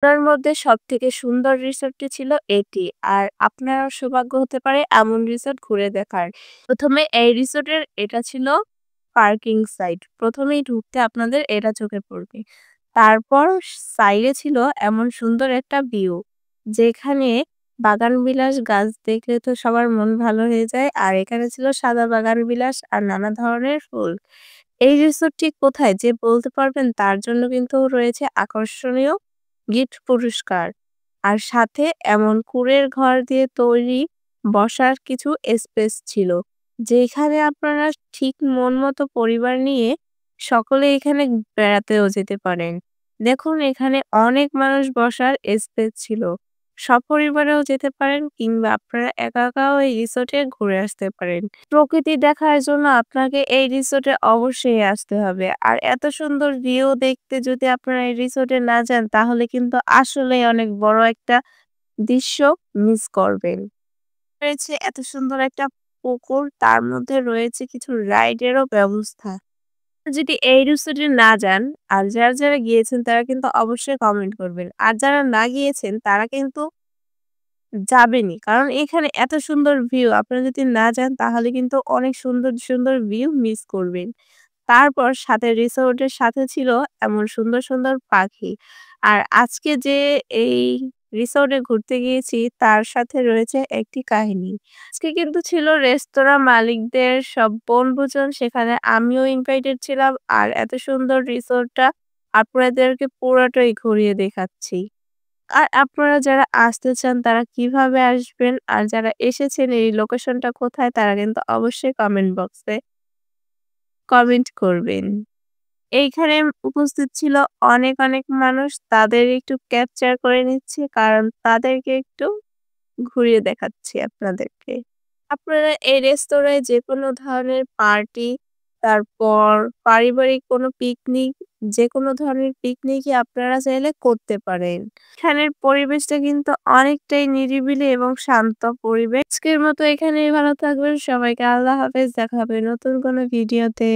তার মধ্যে সবথেকে সুন্দর রিসোর্টটি ছিল এটি। আর আপনারও সৌভাগ্য হতে পারে এমন রিসোর্ট ঘুরে দেখার। ১ম এ এই রিসোর্টের এটা ছিল পার্কিং সাইট। ১ম এই ঢুকতে আপনাদের এটা চোখে পড়বে। তারপর সাইডে ছিল এমন সুন্দর একটা ভিউ, যেখানে বাগানবিলাস গাছ দেখলে তো সবার মন ভালো হয়ে যায়। আর এখানে ছিল সাদা বাগানবিলাস আর নানা ধরনের ফুল। এই রিসোর্টটি কোথায় যে বলতে পারবেন তার জন্য কিন্তু রয়েছে আকর্ষণীয় গিফট পুরস্কার। আর সাথে এমন কুঁড়ের ঘর দিয়ে তৈরি বসার কিছু স্পেস ছিল, যেখানে আপনারা ঠিক মন মতো পরিবার নিয়ে সকলে এখানে বেড়াতেও যেতে পারেন। দেখুন এখানে অনেক মানুষ বসার স্পেস ছিল। সপরিবারেও যেতে পারেন কিংবা আপনারা একা একাও এই রিসোর্টে ঘুরে আসতে পারেন। প্রকৃতি দেখার জন্য আপনাকে এই রিসোর্টে অবশ্যই আসতে হবে। আর এত সুন্দর ভিউ দেখতে যদি আপনারা এই রিসোর্টে না যান তাহলে কিন্তু আসলেই অনেক বড় একটা দৃশ্য মিস করবেন। রয়েছে এত সুন্দর একটা পুকুর, তার মধ্যে রয়েছে কিছু রাইডেরও ব্যবস্থা। যদি এই রিসোর্টে না যান, আর যারা গিয়েছেন তারা কিন্তু অবশ্যই কমেন্ট করবেন। আর যারা না গিয়েছেন তারা কিন্তু যাবেনই। কারণ এখানে এত সুন্দর ভিউ আপনারা যদি না যান তাহলে কিন্তু অনেক সুন্দর, সুন্দর ভিউ মিস করবেন। তারপর সাথে রিসোর্টের সাথে ছিল এমন সুন্দর, সুন্দর পাখি। আর আজকে যে এই রিসোর্টে ঘুরতে গিয়েছি তার সাথে রয়েছে একটি কাহিনী। আজকে কিন্তু ছিল রেস্তোরাঁ মালিকদের সব বনভোজন, সেখানে আমিও ইনভাইটেড ছিলাম। আর এত সুন্দর রিসোর্টটা আপনাদেরকে পুরোটাই ঘুরিয়ে দেখাচ্ছি। আর আপনারা যারা আসতে চান তারা কিভাবে আসবেন? আর যারা এসেছেন এই লোকেশনটা কোথায় তারা কিন্তু অবশ্যই কমেন্ট বক্সে কমেন্ট করবেন। এইখানে উপস্থিত ছিল অনেক, অনেক মানুষ। তাদের একটু ক্যাপচার করে নিচ্ছি কারণ তাদেরকে একটু ঘুরিয়ে দেখাচ্ছি আপনাদেরকে। আপনারা এই রেস্তোরাঁয় যেকোনো ধরনের পার্টি, তারপর পারিবারিক কোনো পিকনিক, যেকোনো ধরনের পিকনিকই আপনারা চাইলে করতে পারেন। এখানের পরিবেশটা কিন্তু অনেকটাই নিরিবিলি এবং শান্ত পরিবেশ। আজকের মতো এখানেই ভালো থাকবেন। সবাইকে আল্লাহ হাফেজ। দেখা হবে নতুন কোনো ভিডিওতে।